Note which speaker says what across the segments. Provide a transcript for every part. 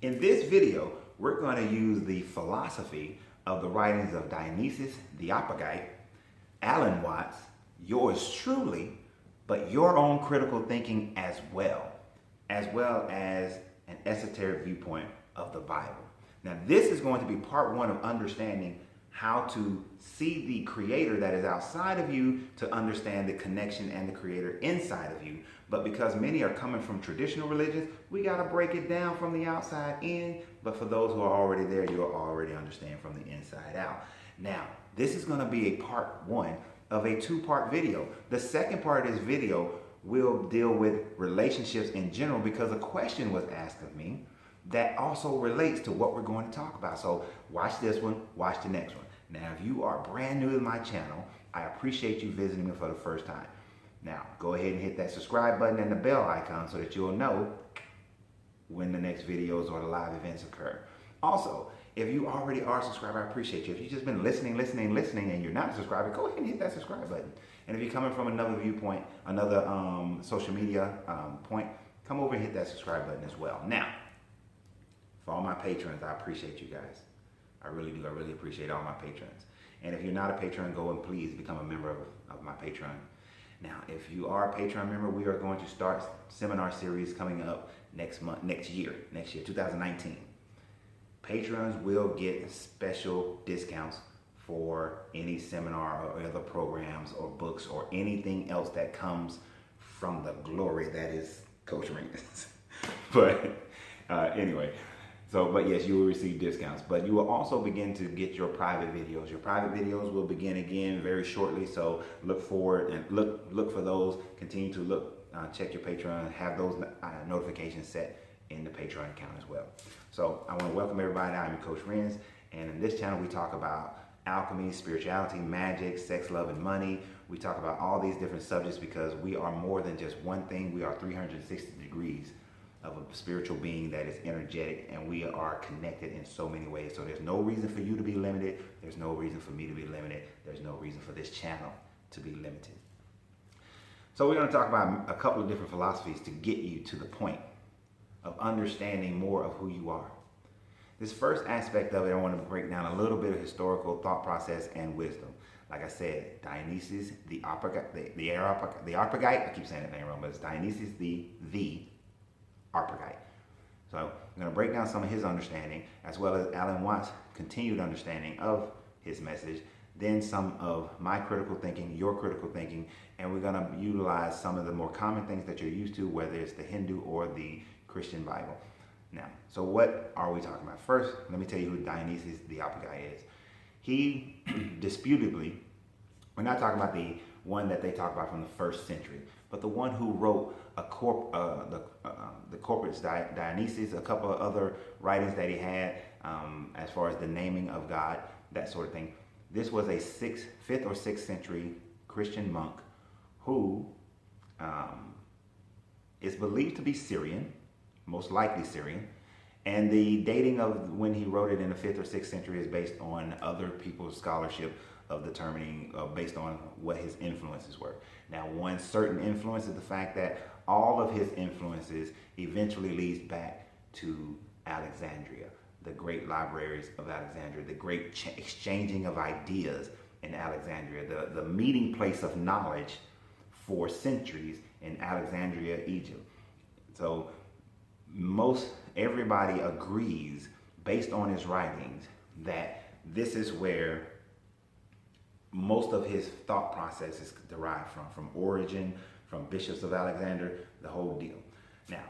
Speaker 1: In this video, we're going to use the philosophy of the writings of Dionysius the Areopagite, Alan Watts, yours truly, but your own critical thinking as well as an esoteric viewpoint of the Bible. Now, this is going to be part one of understanding how to see the creator that is outside of you to understand the connection and the creator inside of you. But because many are coming from traditional religions, we got to break it down from the outside in. But for those who are already there, you'll already understand from the inside out. Now, this is going to be a part one of a two-part video. The second part of this video will deal with relationships in general because a question was asked of me that also relates to what we're going to talk about. So watch this one, watch the next one. Now, if you are brand new to my channel, I appreciate you visiting me for the first time. Now, go ahead and hit that subscribe button and the bell icon so that you'll know when the next videos or the live events occur. Also, if you already are a subscriber, I appreciate you. If you've just been listening, and you're not a subscriber, go ahead and hit that subscribe button. And if you're coming from another viewpoint, another social media point, come over and hit that subscribe button as well. Now, for all my patrons, I appreciate you guys. I really do. I really appreciate all my patrons. And if you're not a patron, go and please become a member of my Patreon. Now, if you are a Patreon member, we are going to start seminar series coming up next year, 2019. Patrons will get special discounts for any seminar or other programs or books or anything else that comes from the glory that is Coach Remus. But anyway, but yes, you will receive discounts. But you will also begin to get your private videos. Your private videos will begin again very shortly. So look forward and look for those. Continue to look, check your Patreon, have those notifications set in the Patreon account as well. So I want to welcome everybody. I'm Coach Renz, and in this channel we talk about alchemy, spirituality, magic, sex, love, and money. We talk about all these different subjects because we are more than just one thing. We are 360 degrees of a spiritual being that is energetic, and we are connected in so many ways. So there's no reason for you to be limited. There's no reason for me to be limited. There's no reason for this channel to be limited. So we're going to talk about a couple of different philosophies to get you to the point of understanding more of who you are. This first aspect of it, I want to break down a little bit of historical thought process and wisdom. Like I said, Dionysius the Areopagite, I keep saying that name wrong, but it's Dionysius the Areopagite. So I'm going to break down some of his understanding as well as Alan Watts' continued understanding of his message, then some of my critical thinking, your critical thinking, and we're going to utilize some of the more common things that you're used to, whether it's the Hindu or the Christian Bible. Now, so what are we talking about? First, let me tell you who Dionysius the Areopagite is. He, disputably, we're not talking about the one that they talk about from the 1st century, but the one who wrote the Corpus Dionysius, a couple of other writings that he had as far as the naming of God, that sort of thing. This was a 5th or 6th century Christian monk who is believed to be Syrian, most likely Syrian, and the dating of when he wrote it in the 5th or 6th century is based on other people's scholarship of determining based on what his influences were. Now, one certain influence is the fact that all of his influences eventually leads back to Alexandria, the great libraries of Alexandria, the great exchanging of ideas in Alexandria, the meeting place of knowledge for centuries in Alexandria, Egypt. So everybody agrees based on his writings that this is where most of his thought process is derived from Origen, from bishops of Alexander, the whole deal. Now,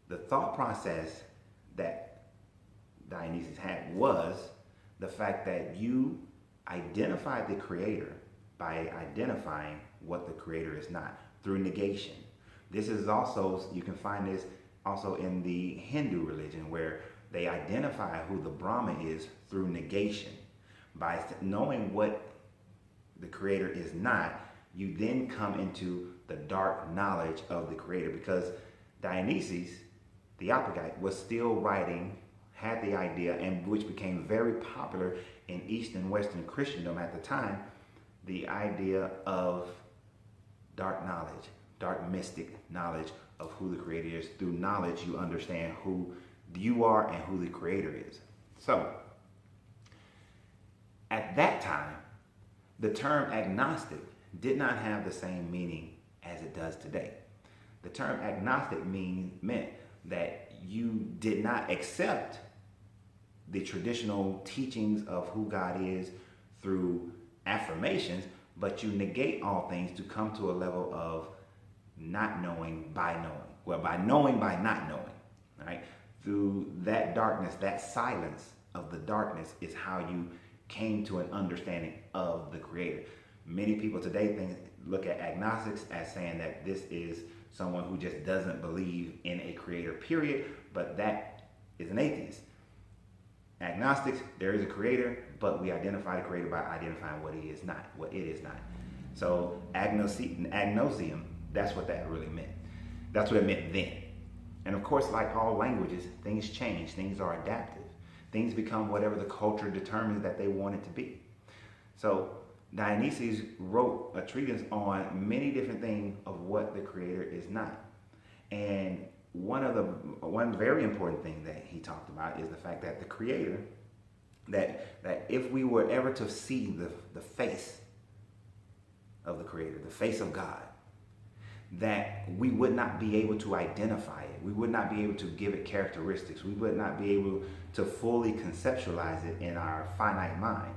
Speaker 1: the thought process that Dionysius had was the fact that you identified the creator by identifying what the creator is not through negation. This is also, you can find this also in the Hindu religion where they identify who the Brahma is through negation. By knowing what the creator is not, you then come into the dark knowledge of the creator, because Dionysius the Areopagite was still writing, had the idea, and which became very popular in East and Western Christendom at the time, the idea of dark knowledge, dark mystic knowledge of who the creator is. Through knowledge, you understand who you are and who the creator is. So, at that time, the term agnostic did not have the same meaning as it does today. The term agnostic meant that you did not accept the traditional teachings of who God is through affirmations, but you negate all things to come to a level of not knowing by knowing. Well, by knowing by not knowing, right? Through that darkness, that silence of the darkness is how you came to an understanding of the creator. Many people today look at agnostics as saying that this is someone who just doesn't believe in a creator, period, but that is an atheist. Agnostics, there is a creator, but we identify the creator by identifying what he is not, what it is not. So agnosium, that's what that really meant. That's what it meant then. And of course, like all languages, things change, things are adaptive. Things become whatever the culture determines that they want it to be. So Dionysius wrote a treatise on many different things of what the creator is not. And one very important thing that he talked about is the fact that the creator, that if we were ever to see the face of the creator, the face of God, that we would not be able to identify it. We would not be able to give it characteristics. We would not be able to fully conceptualize it in our finite mind.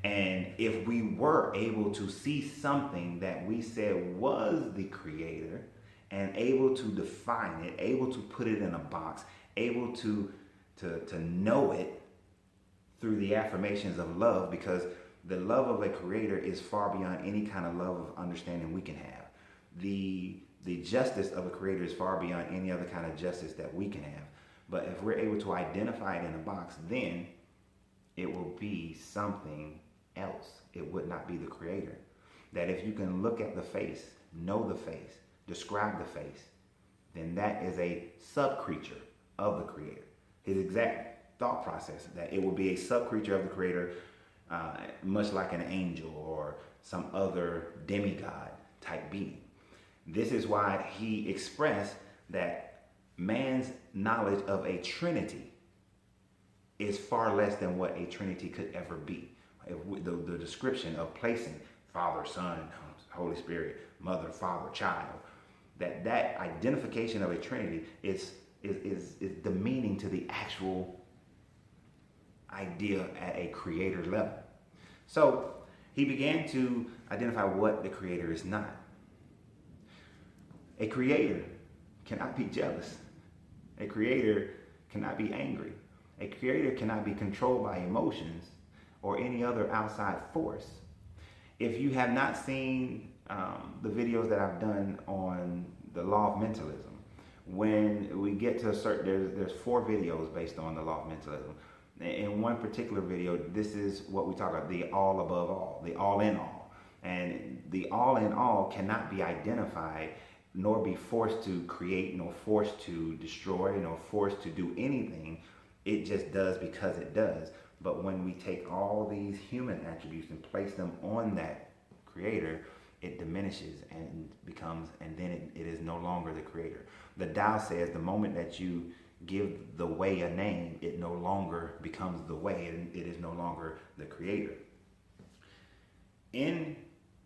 Speaker 1: And if we were able to see something that we said was the creator and able to define it, able to put it in a box, able to know it through the affirmations of love, because the love of a creator is far beyond any kind of love of understanding we can have. The justice of a creator is far beyond any other kind of justice that we can have. But if we're able to identify it in a box, then it will be something else. It would not be the creator. That if you can look at the face, know the face, describe the face, then that is a sub-creature of the creator. His exact thought process, that it will be a sub-creature of the creator, much like an angel or some other demigod type being. This is why he expressed that man's knowledge of a trinity is far less than what a trinity could ever be. The description of placing Father, Son, Holy Spirit, Mother, Father, Child, that identification of a trinity is demeaning to the actual idea at a creator level. So he began to identify what the creator is not. A creator cannot be jealous. A creator cannot be angry. A creator cannot be controlled by emotions or any other outside force. If you have not seen the videos that I've done on the law of mentalism, when we get to a certain, there's 4 videos based on the law of mentalism. In one particular video, this is what we talk about, the all above all, the all in all. And the all in all cannot be identified, nor be forced to create, nor forced to destroy, nor forced to do anything. It just does because it does. But when we take all these human attributes and place them on that creator, it diminishes and becomes, and then it is no longer the creator. The Tao says the moment that you give the way a name, it no longer becomes the way, and it is no longer the creator. In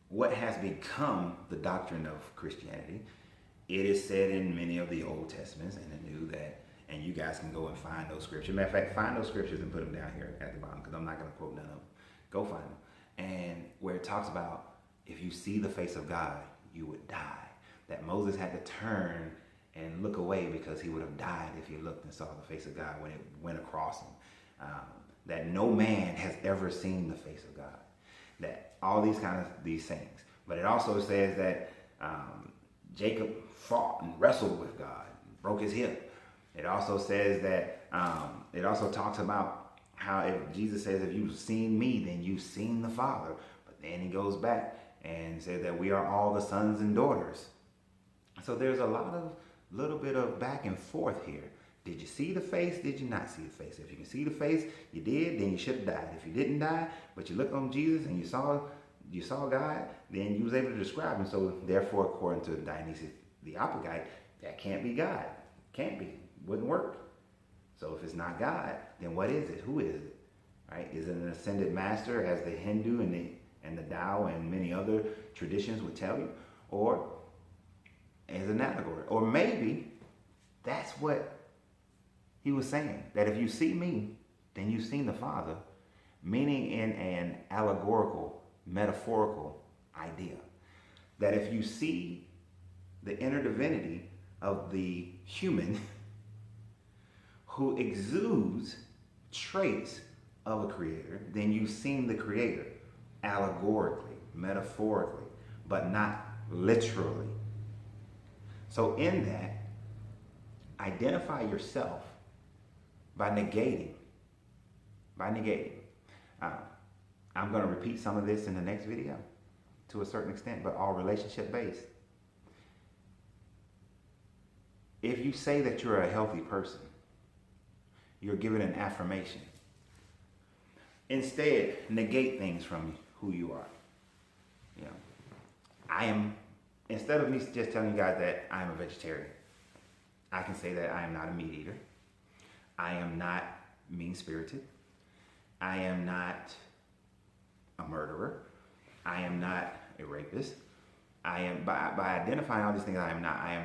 Speaker 1: what has become the doctrine of Christianity, it is said in many of the Old Testaments and the New that, and you guys can go and find those scriptures. Matter of fact, find those scriptures and put them down here at the bottom, because I'm not going to quote none of them. Go find them. And where it talks about if you see the face of God, you would die. That Moses had to turn and look away because he would have died if he looked and saw the face of God when it went across him. That no man has ever seen the face of God. That all these things. But it also says that Jacob fought and wrestled with God, broke his hip. It also says that, it also talks about how if Jesus says, if you've seen me, then you've seen the Father. But then he goes back and says that we are all the sons and daughters. So there's a little bit of back and forth here. Did you see the face? Did you not see the face? If you can see the face, you did, then you should have died. If you didn't die, but you looked on Jesus and you saw God, then you was able to describe him. So therefore, according to Dionysius the Areopagite, that can't be God. Can't be. Wouldn't work. So if it's not God, then what is it? Who is it? Right? Is it an ascended master, as the Hindu and the Tao and many other traditions would tell you? Or is it an allegory? Or maybe that's what he was saying, that if you see me, then you've seen the Father, meaning in an allegorical, metaphorical idea. That if you see the inner divinity of the human who exudes traits of a creator, then you've seen the creator allegorically, metaphorically, but not literally. So in that, identify yourself by negating. I'm going to repeat some of this in the next video to a certain extent, but all relationship based. If you say that you're a healthy person, you're given an affirmation. Instead, negate things from who you are. You know, instead of me just telling you guys that I'm a vegetarian, I can say that I am not a meat eater. I am not mean-spirited. I am not a murderer. I am not a rapist. I am, by identifying all these things, I am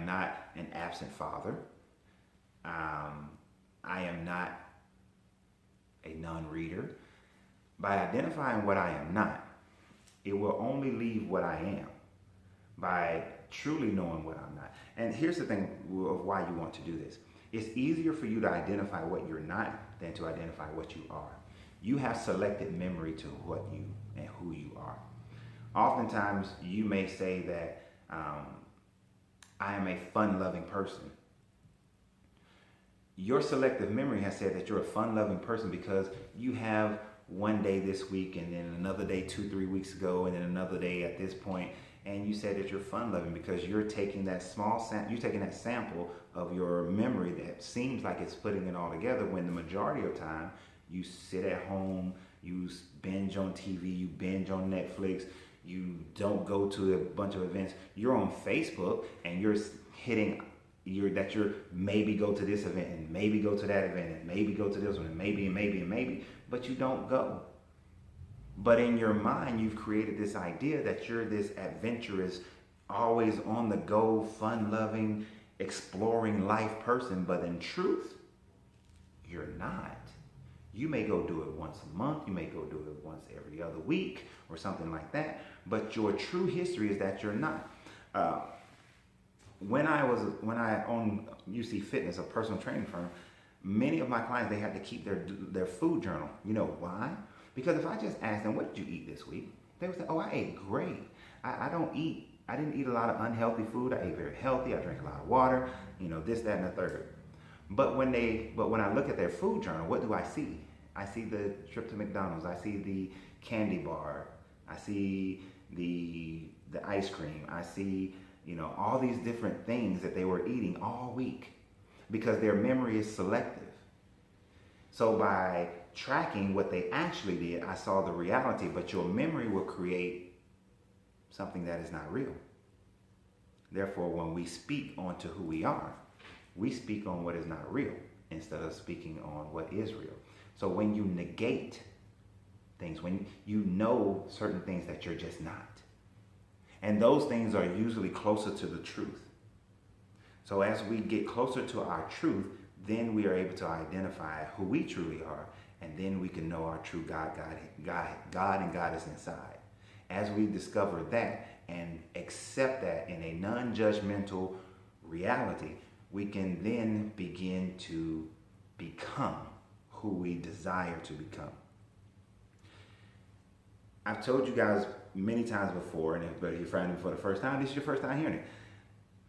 Speaker 1: not an absent father. I am not a non-reader. By identifying what I am not, it will only leave what I am by truly knowing what I'm not. And here's the thing of why you want to do this. It's easier for you to identify what you're not than to identify what you are. You have selected memory to what you and who you are. Oftentimes, you may say that I am a fun-loving person. Your selective memory has said that you're a fun-loving person because you have one day this week and then another day 2-3 weeks ago and then another day at this point, and you said that you're fun-loving because you're taking that sample of your memory that seems like it's putting it all together, when the majority of time you sit at home, you binge on TV, you binge on Netflix, you don't go to a bunch of events. You're on Facebook and you're maybe go to this event and maybe go to that event and maybe go to this one and maybe, but you don't go. But in your mind, you've created this idea that you're this adventurous, always on the go, fun-loving, exploring life person, but in truth, you're not. You may go do it once a month, you may go do it once every other week or something like that, but your true history is that you're not. When I owned UC Fitness, a personal training firm, many of my clients, they had to keep their food journal. You know why? Because if I just asked them, what did you eat this week? They would say, oh, I ate great. I didn't eat a lot of unhealthy food. I ate very healthy. I drank a lot of water, this, that, and the third. But when I look at their food journal, what do I see? I see the trip to McDonald's. I see the candy bar. I see the ice cream. I see, all these different things that they were eating all week because their memory is selective. So by tracking what they actually did, I saw the reality, but your memory will create something that is not real. Therefore, when we speak onto who we are, we speak on what is not real instead of speaking on what is real. So when you negate things, when you know certain things that you're just not, and those things are usually closer to the truth. So as we get closer to our truth, then we are able to identify who we truly are, and then we can know our true God and Goddess inside. As we discover that and accept that in a non-judgmental reality, we can then begin to become who we desire to become. I've told you guys many times before, but if you're finding me for the first time, this is your first time hearing it.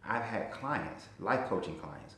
Speaker 1: I've had clients, life coaching clients,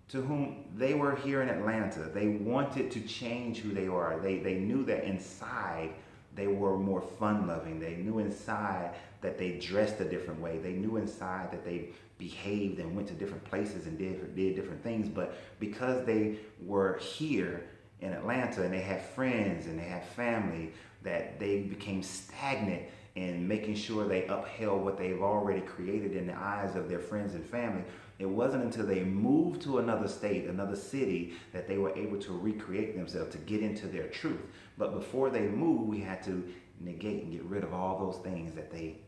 Speaker 1: to whom they were here in Atlanta. They wanted to change who they are. They knew that inside they were more fun-loving. They knew inside that they dressed a different way. They knew inside that they behaved and went to different places and did different things. But because they were here in Atlanta and they had friends and they had family, that they became stagnant and making sure they upheld what they've already created in the eyes of their friends and family. It wasn't until they moved to another state, another city, that they were able to recreate themselves, to get into their truth. But before they moved, we had to negate and get rid of all those things that they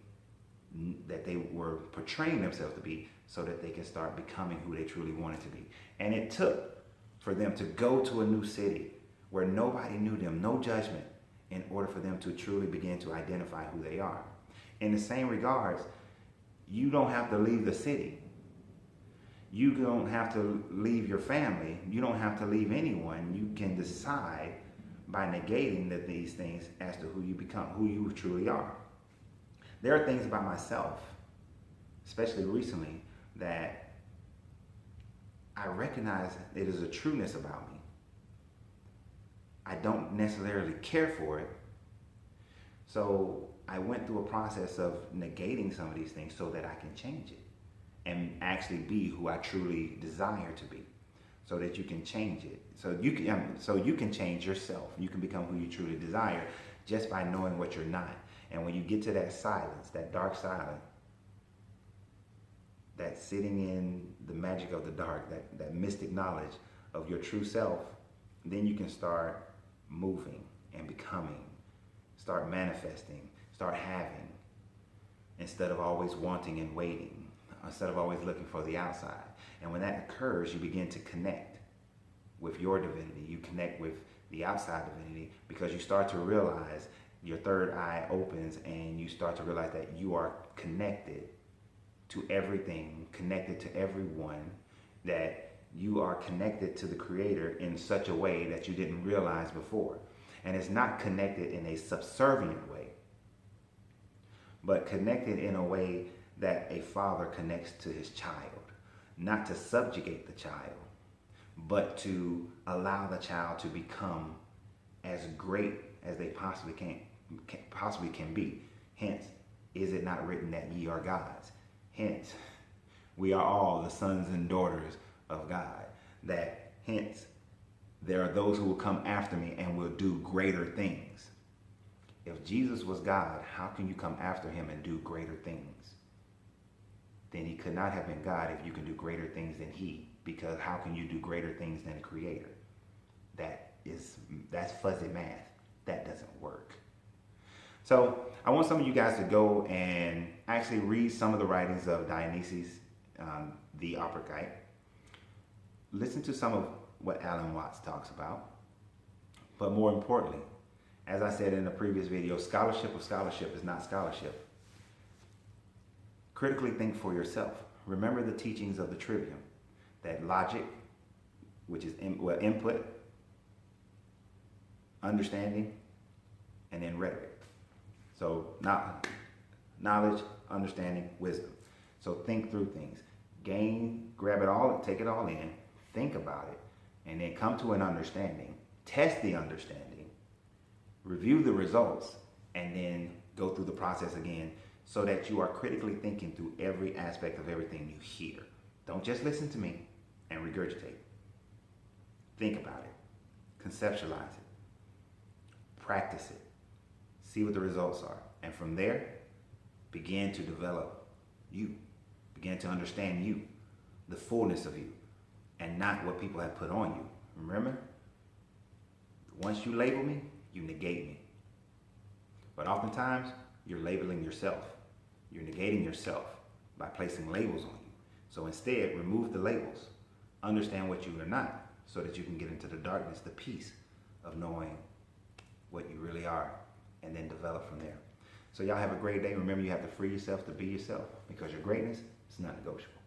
Speaker 1: were portraying themselves to be, so that they can start becoming who they truly wanted to be. And it took for them to go to a new city where nobody knew them, no judgment, in order for them to truly begin to identify who they are. In the same regards, you don't have to leave the city. You don't have to leave your family. You don't have to leave anyone. You can decide by negating these things as to who you become, who you truly are. There are things about myself, especially recently, that I recognize it is a trueness about me. I don't necessarily care for it. So I went through a process of negating some of these things so that I can change it and actually be who I truly desire to be, so that you can change it. So you can change yourself. You can become who you truly desire just by knowing what you're not. And when you get to that silence, that dark silence, that sitting in the magic of the dark, that mystic knowledge of your true self, then you can start moving and becoming, start manifesting, start having, instead of always wanting and waiting, instead of always looking for the outside. And when that occurs, you begin to connect with your divinity. You connect with the outside divinity, because you start to realize, your third eye opens and you start to realize that you are connected to everything, connected to everyone, that you are connected to the Creator in such a way that you didn't realize before. And it's not connected in a subservient way, but connected in a way that a father connects to his child, not to subjugate the child, but to allow the child to become as great as they possibly can be. Hence, is it not written that ye are gods? Hence, we are all the sons and daughters of God. That hence, there are those who will come after me and will do greater things. If Jesus was God, how can you come after him and do greater things? Then he could not have been God if you can do greater things than he, because how can you do greater things than the Creator? That's fuzzy math. That doesn't work. So I want some of you guys to go and actually read some of the writings of Dionysius the Areopagite. Listen to some of what Alan Watts talks about. But more importantly, as I said in the previous video, scholarship of scholarship is not scholarship. Critically think for yourself. Remember the teachings of the trivium, that logic, which is input, understanding, and then rhetoric. So knowledge, understanding, wisdom. So think through things. Grab it all, take it all in, think about it, and then come to an understanding. Test the understanding, review the results, and then go through the process again, so that you are critically thinking through every aspect of everything you hear. Don't just listen to me and regurgitate. Think about it, conceptualize it, practice it, see what the results are, and from there, begin to develop you. Begin to understand you, the fullness of you, and not what people have put on you. Remember, once you label me, you negate me. But oftentimes, you're labeling yourself. You're negating yourself by placing labels on you. So instead, remove the labels. Understand what you are not, so that you can get into the darkness, the peace of knowing what you really are, and then develop from there. So y'all have a great day. Remember, you have to free yourself to be yourself, because your greatness is not negotiable.